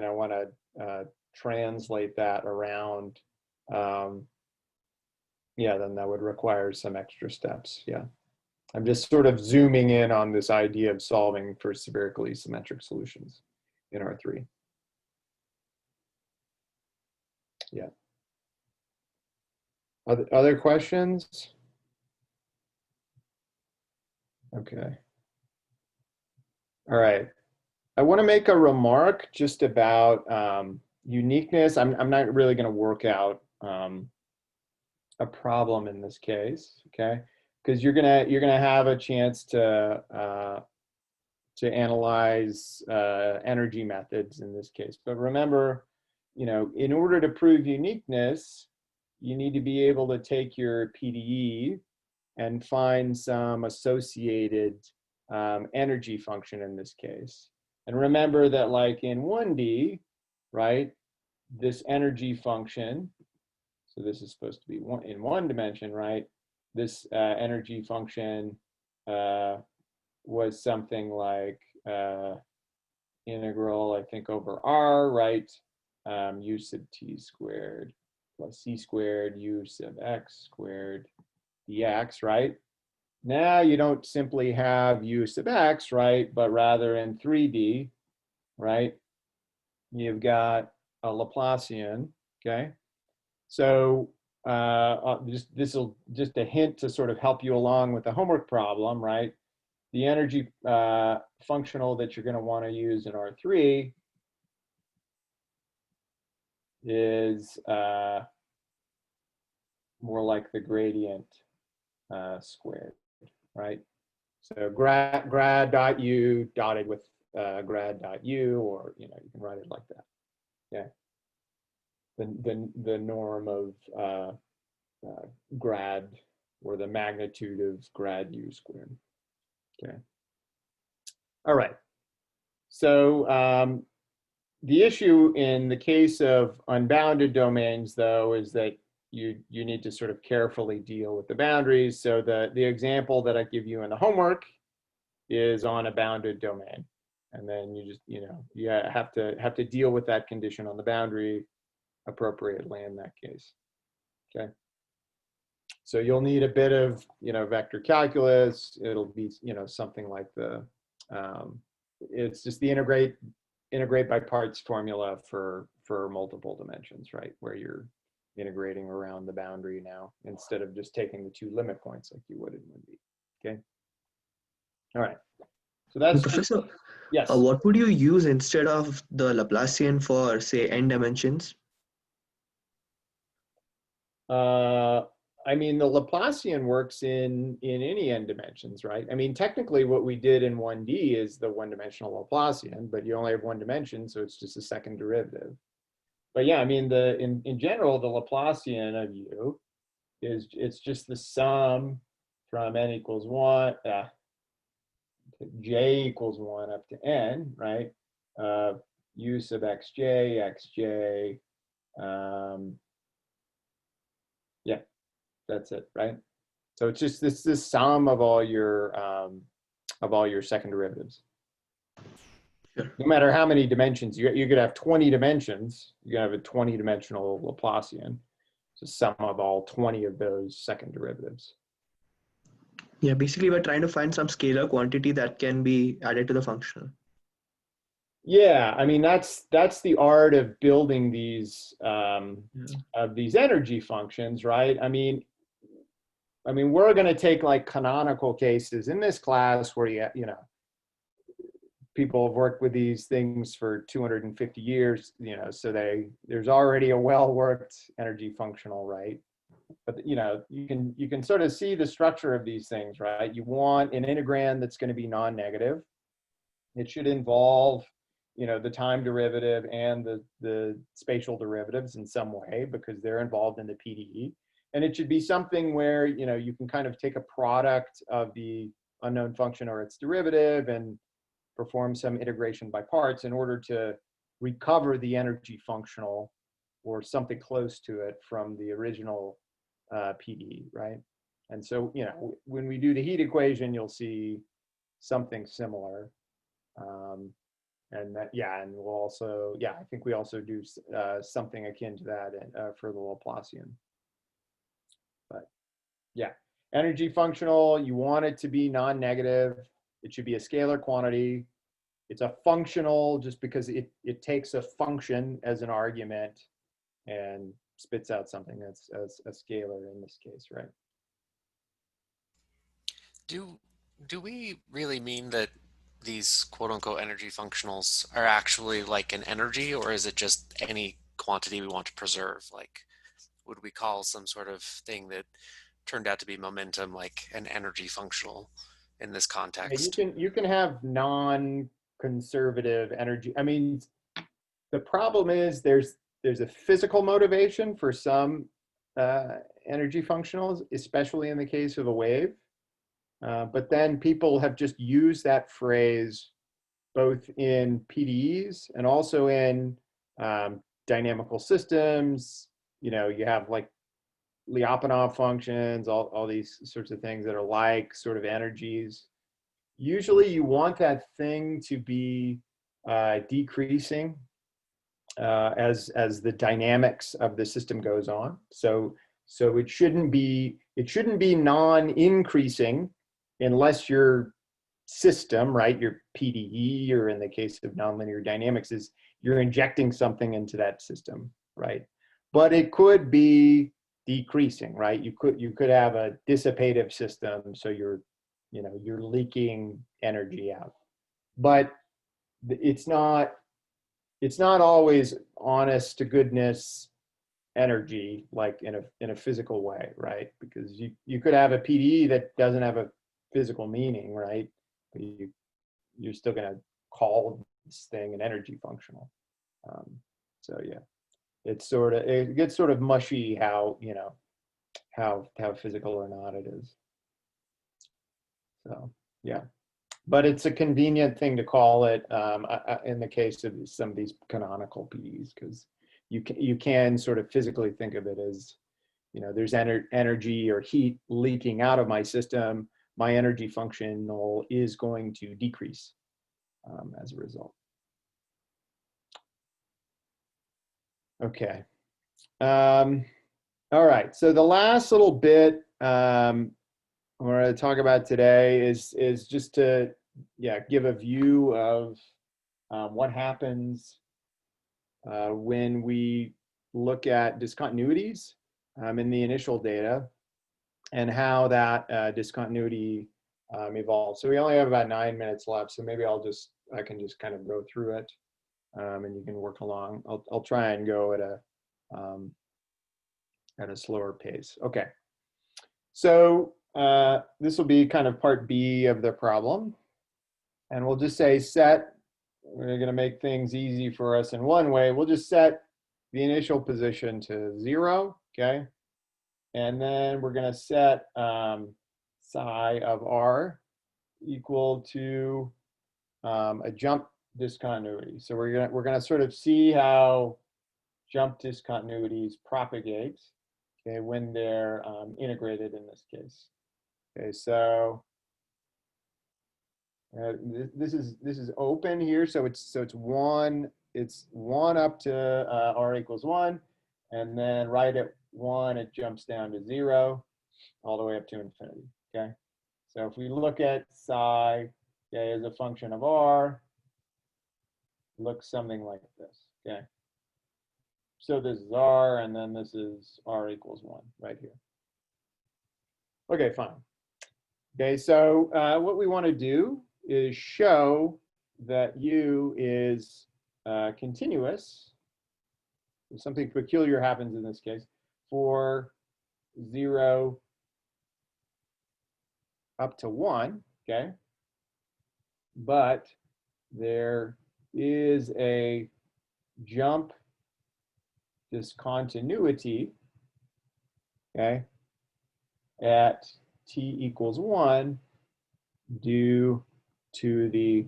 I want to translate that around, yeah, then that would require some extra steps. Yeah. I'm just sort of zooming in on this idea of solving for spherically symmetric solutions in R3. Yeah. Other questions? Okay. All right. I want to make a remark just about uniqueness. I'm not really going to work out a problem in this case, okay? Because you're gonna have a chance to analyze energy methods in this case. But remember, in order to prove uniqueness, you need to be able to take your PDE and find some associated energy function in this case. And remember that, like in 1D, right, this energy function, so this is supposed to be in one dimension, right? This energy function was something like integral, I think, over R, right? U sub t squared plus c squared u sub x squared dx, right? Now you don't simply have u sub x, right? But rather in 3D, right? You've got a Laplacian, okay? So just a hint to sort of help you along with the homework problem, right? The energy functional that you're going to want to use in R3 is more like the gradient squared, right? So grad dot u dotted with grad dot u, or you can write it like that. Yeah. The norm of grad, or the magnitude of grad u squared. Okay. All right. So the issue in the case of unbounded domains, though, is that you need to sort of carefully deal with the boundaries. So the example that I give you in the homework is on a bounded domain, and then you just you have to deal with that condition on the boundary appropriately in that case. Okay. So you'll need a bit of vector calculus. It'll be something like the it's just the integrate by parts formula for multiple dimensions, right? Where you're integrating around the boundary now instead of just taking the two limit points like you would in 1D. Okay. All right. So that's Professor. Yes. What would you use instead of the Laplacian for, say, n dimensions? I mean, the Laplacian works in any n dimensions, right? I mean, technically what we did in 1D is the one-dimensional Laplacian, but you only have one dimension, so it's just a second derivative. But yeah, I mean, in general, the Laplacian of u it's just the sum from n equals 1, j equals 1 up to n, right? U sub xj, xj, yeah, that's it, right? So it's just this sum of all your second derivatives. Sure. No matter how many dimensions, you could have 20 dimensions. You can have a 20-dimensional Laplacian. It's a sum of all 20 of those second derivatives. Yeah, basically we're trying to find some scalar quantity that can be added to the function. Yeah, I mean that's the art of building these energy functions, right? I mean we're going to take like canonical cases in this class where people have worked with these things for 250 years, so there's already a well-worked energy functional, right? But you can sort of see the structure of these things, right? You want an integrand that's going to be non-negative. It should involve the time derivative and the spatial derivatives in some way, because they're involved in the PDE. And it should be something where you can kind of take a product of the unknown function or its derivative and perform some integration by parts in order to recover the energy functional or something close to it from the original PDE, right? And so when we do the heat equation, you'll see something similar. And that, yeah, and we'll also, yeah, I think we also do something akin to that for the Laplacian. But yeah, energy functional, you want it to be non-negative. It should be a scalar quantity. It's a functional just because it takes a function as an argument and spits out something that's a scalar in this case, right? Do do we really mean that these quote unquote energy functionals are actually like an energy, or is it just any quantity we want to preserve? Like, would we call some sort of thing that turned out to be momentum like an energy functional in this Yeah, context? you can have non-conservative energy. I mean, the problem is there's a physical motivation for some uh, energy functionals, especially in the case of a wave. But then people have just used that phrase both in PDEs and also in dynamical systems. You know, you have like Lyapunov functions, all these sorts of things that are like sort of energies. Usually you want that thing to be decreasing as the dynamics of the system goes on. So it shouldn't be non-increasing unless your system, right, your PDE, or in the case of nonlinear dynamics, is you're injecting something into that system, right? But it could be decreasing, right? You could have a dissipative system, so you're leaking energy out. But it's not always honest to goodness energy, like in a physical way, right? Because you could have a PDE that doesn't have a physical meaning, right? But you're still going to call this thing an energy functional. So yeah, it gets sort of mushy how how physical or not it is. So yeah, but it's a convenient thing to call it in the case of some of these canonical PDEs, because you can sort of physically think of it as, there's energy or heat leaking out of my system. My energy functional is going to decrease as a result. Okay. All right. So the last little bit we're going to talk about today is just to give a view of what happens when we look at discontinuities in the initial data, and how that discontinuity evolves. So we only have about 9 minutes left, so maybe I can just kind of go through it, and you can work along. I'll try and go at a slower pace. Okay. So this will be kind of part B of the problem. And we'll just say set, we're going to make things easy for us in one way. We'll just set the initial position to 0, okay? And then we're going to set psi of r equal to a jump discontinuity. So we're going to sort of see how jump discontinuities propagate, okay, when they're integrated in this case. Okay, so this is open here, so it's one up to r equals 1, and then right at 1 it jumps down to 0 all the way up to infinity. Okay, so if we look at psi, okay, as a function of r, it looks something like this. Okay, so this is r, and then this is r equals 1 right here. Okay, fine. Okay, so what we want to do is show that U is continuous. Something peculiar happens in this case for 0 up to 1, okay? But there is a jump discontinuity, okay, at t equals 1 due to the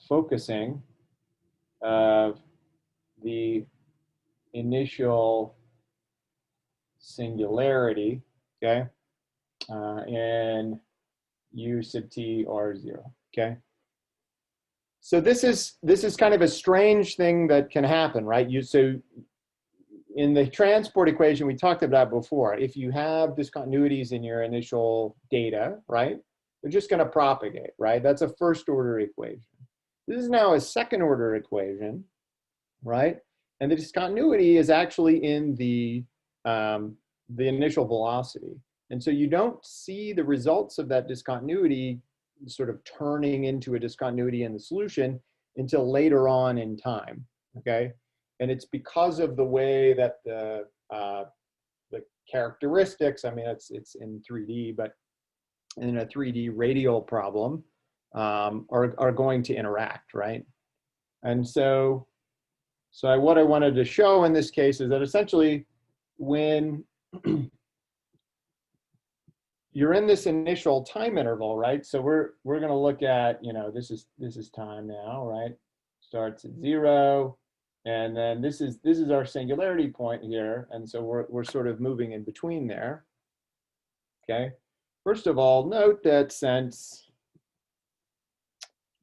focusing of the initial singularity, okay, in u sub t r 0, okay? So this is kind of a strange thing that can happen, right? So in the transport equation we talked about before, if you have discontinuities in your initial data, right, they're just going to propagate, right? That's a first order equation. This is now a second order equation, right? And the discontinuity is actually in the initial velocity. And so you don't see the results of that discontinuity sort of turning into a discontinuity in the solution until later on in time, okay? And it's because of the way that the characteristics, I mean, it's in 3D, but in a 3D radial problem, are going to interact, right? And so what I wanted to show in this case is that essentially when you're in this initial time interval, right? So we're going to look at, you know, this is time now, right? Starts at 0, and then this is our singularity point here, and so we're sort of moving in between there. Okay. First of all, note that since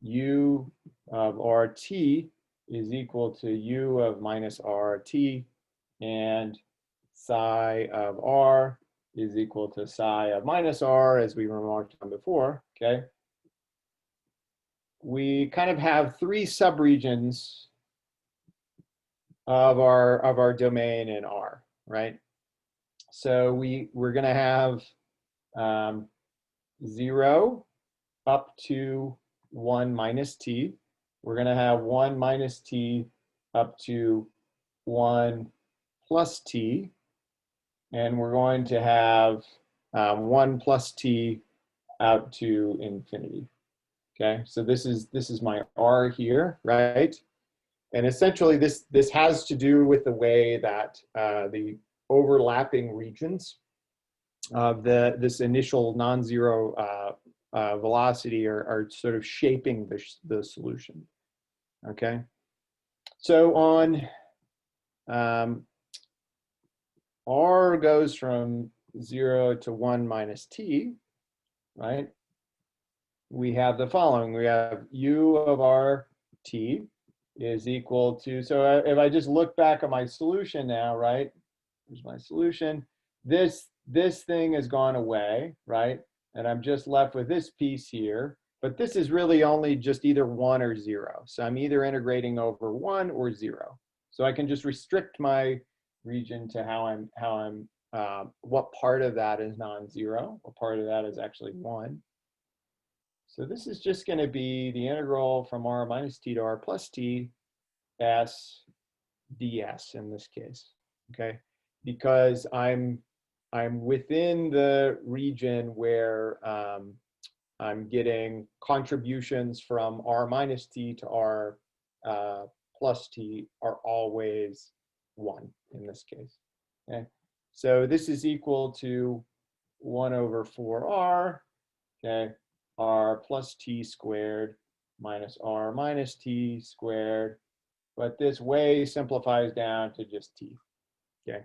u of RT is equal to u of minus RT, and psi of R is equal to psi of minus R, as we remarked on before, okay? We kind of have three subregions of our domain in R, right? So we're going to have 0 up to 1 minus t. We're going to have 1 minus t up to 1 plus t. And we're going to have 1 plus t out to infinity. Okay, so this is my R here, right? And essentially this has to do with the way that the overlapping regions of this initial non-zero velocity are sort of shaping the solution. Okay, so on R goes from 0 to 1 minus t, right? We have the following. We have u of RT is equal to, so if I just look back at my solution now, right? Here's my solution. This thing has gone away, right? And I'm just left with this piece here. But this is really only just either 1 or 0. So I'm either integrating over 1 or 0. So I can just restrict my region to how I'm what part of that is non-zero, what part of that is actually 1. So this is just going to be the integral from R minus t to R plus t s ds in this case, okay? Because I'm within the region where I'm getting contributions from R minus t to R plus t are always 1 in this case, okay? So this is equal to 1 over 4R, okay? R plus t squared minus R minus t squared, but this way simplifies down to just t, okay?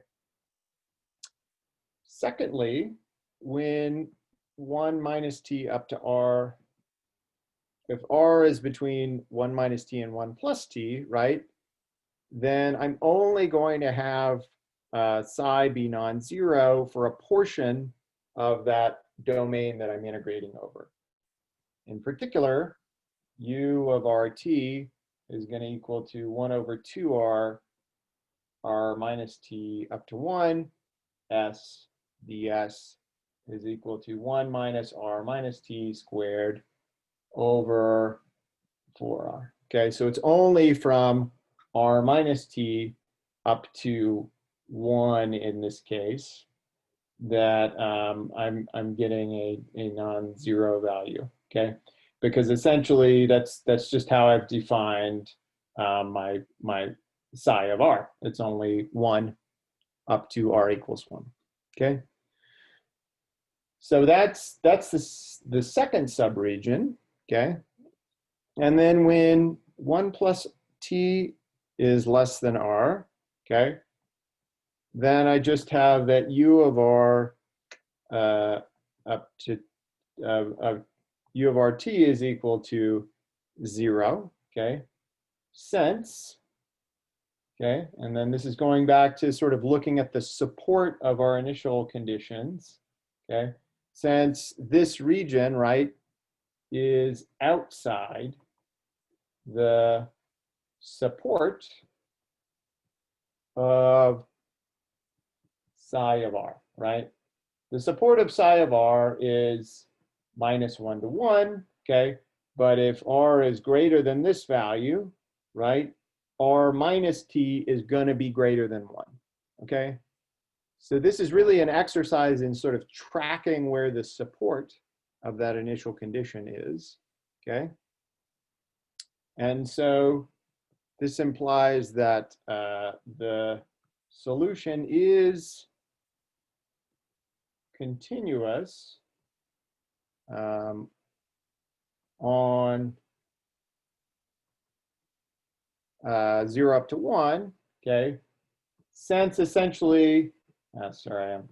Secondly, when 1 minus t up to R, if R is between 1 minus t and 1 plus t, right, then I'm only going to have psi be non-zero for a portion of that domain that I'm integrating over. In particular, u of RT is going to equal to 1 over 2R, R minus t up to 1, s ds is equal to 1 minus R minus t squared over 4R. Okay, so it's only from R minus t up to 1 in this case that I'm getting a non-zero value, okay? Because essentially that's just how I've defined my psi of R. It's only 1 up to R equals 1, okay? So that's the second subregion, okay? And then when 1 plus t is less than R, okay, then I just have that u of R up to u of RT is equal to 0, okay, since, okay, and then this is going back to sort of looking at the support of our initial conditions, okay, since this region, right, is outside the support of psi of r, right? The support of psi of r is -1 to 1, okay? But if r is greater than this value, right, r minus t is going to be greater than 1, okay? So this is really an exercise in sort of tracking where the support of that initial condition is, okay? And so this implies that the solution is continuous on 0 up to 1, okay, since essentially, sorry, I'm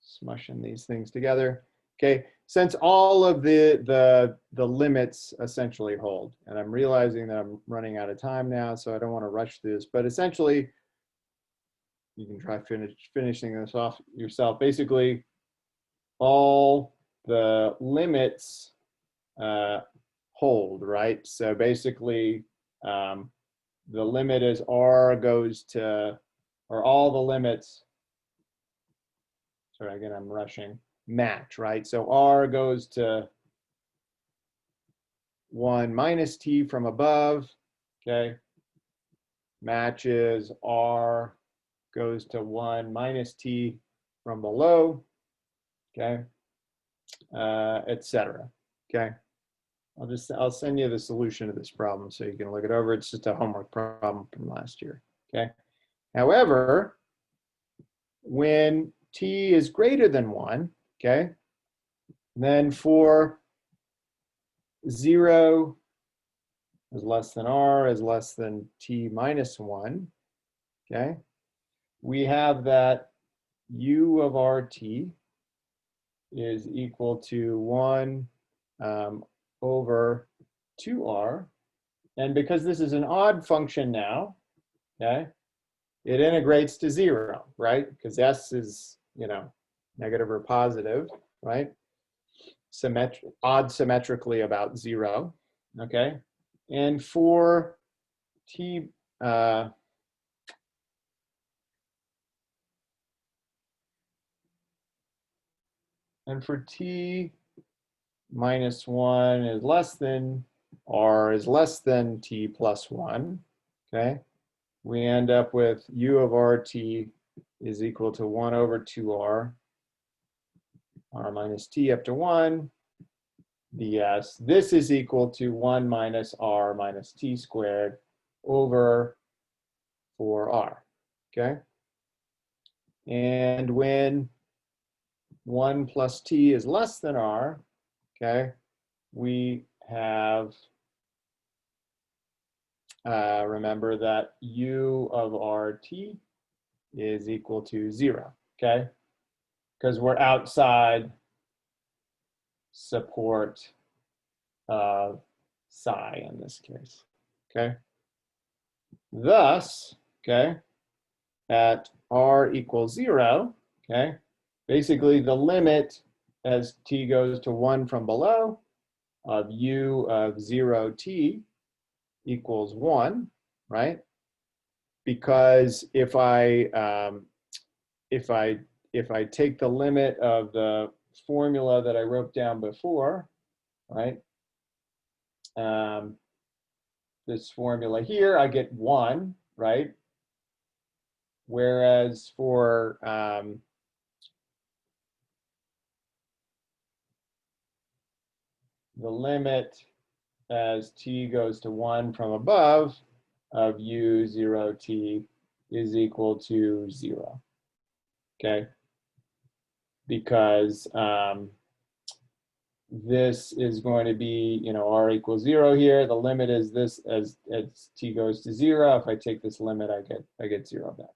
smushing these things together, okay, since all of the limits essentially hold. And I'm realizing that I'm running out of time now, so I don't want to rush this, but essentially, you can try finishing this off yourself. Basically, all the limits hold, right? So basically, the limit is r goes to, or all the limits, sorry, again, I'm rushing, match, right? So r goes to 1 minus t from above, okay? Matches r goes to 1 minus t from below, okay? Etc. Okay? I'll send you the solution to this problem so you can look it over. It's just a homework problem from last year, okay? However, when t is greater than 1, okay, then for 0 is less than r is less than t minus 1, okay, we have that u of rt is equal to 1 over 2r. And because this is an odd function now, okay, it integrates to 0, right? Because s is, you know, negative or positive, right? Odd symmetrically about 0, okay? And for t, minus 1 is less than, r is less than t plus 1, okay? We end up with u of rt is equal to 1 over 2r, r minus t up to 1, ds. This is equal to 1 minus r minus t squared over 4r, okay? And when 1 plus t is less than r, okay, we have, remember that u of rt is equal to 0, okay? Because we're outside support of psi in this case, okay? Thus, okay, at r equals 0, okay, basically the limit as t goes to 1 from below of u of 0t equals 1, right? Because if I take the limit of the formula that I wrote down before, right? This formula here, I get 1, right? Whereas for the limit as t goes to 1 from above of u 0t is equal to 0, okay? Because this is going to be, you know, r equals 0 here. The limit is this as t goes to 0. If I take this limit, I get 0 back,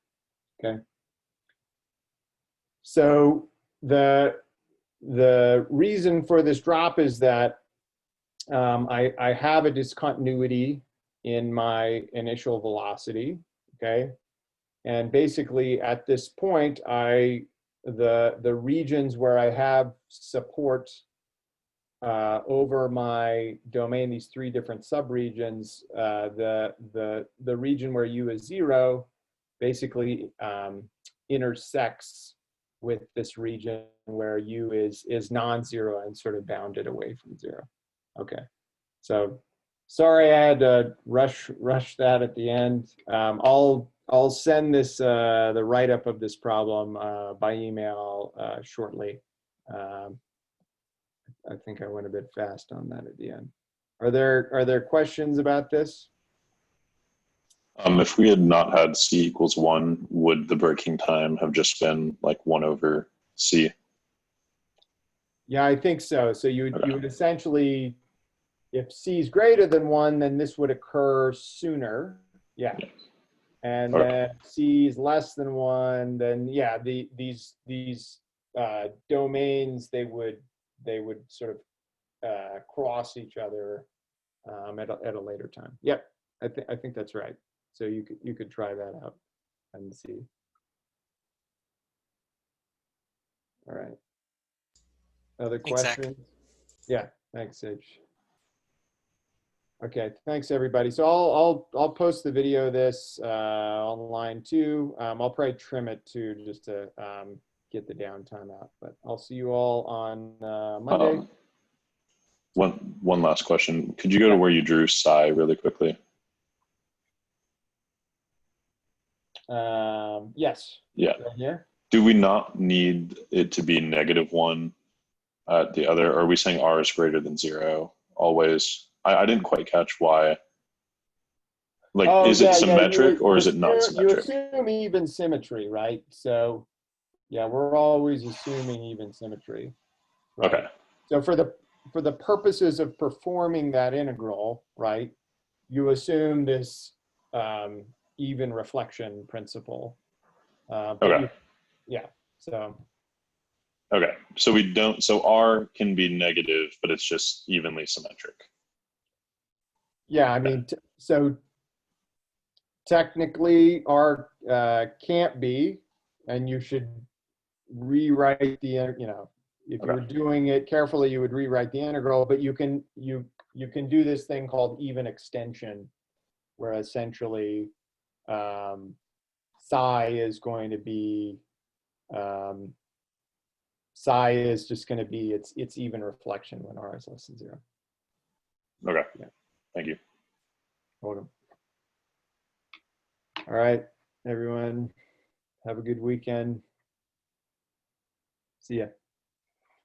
okay? So the reason for this drop is that I have a discontinuity in my initial velocity, okay? And basically at this point, the regions where I have support over my domain, these three different subregions, the region where U is 0 basically intersects with this region where U is non-zero and sort of bounded away from 0. Okay, so sorry I had to rush that at the end. I'll send this the write-up of this problem by email shortly. I think I went a bit fast on that at the end. Are there questions about this? If we had not had C equals 1, would the breaking time have just been like 1 over C? Yeah, I think so. So you Okay. would essentially, if C is greater than 1, then this would occur sooner. Yeah. And Okay. then C is less than 1, then yeah, these domains, they would sort of cross each other at a later time. Yep, I think that's right. So you could try that out and see. All right. Other Thanks, Zach. questions? Yeah, thanks, Sage. Okay, thanks everybody. So I'll post the video of this online too. I'll probably trim it too just to get the downtime out. But I'll see you all on Monday. One last question. Could you go to where you drew psi really quickly? Yes. Yeah. Right here. Do we not need it to be -1 at the other? Are we saying R is greater than 0 always? I didn't quite catch why. Like, Oh, is it symmetric or is it not you symmetric? assume even symmetry, right? So yeah, we're always assuming even symmetry. Right? Okay. So for the purposes of performing that integral, right, you assume this even reflection principle. But Okay. yeah, so. Okay. So we don't, so R can be negative, but it's just evenly symmetric. Yeah, I mean, so technically R can't be, and you should rewrite the, if you were doing it carefully, you would rewrite the integral, but you can do this thing called even extension, where essentially psi is going to be, psi is just going to be its even reflection when R is less than 0. Okay. Yeah. Thank you. Welcome. All right, everyone, have a good weekend. See ya.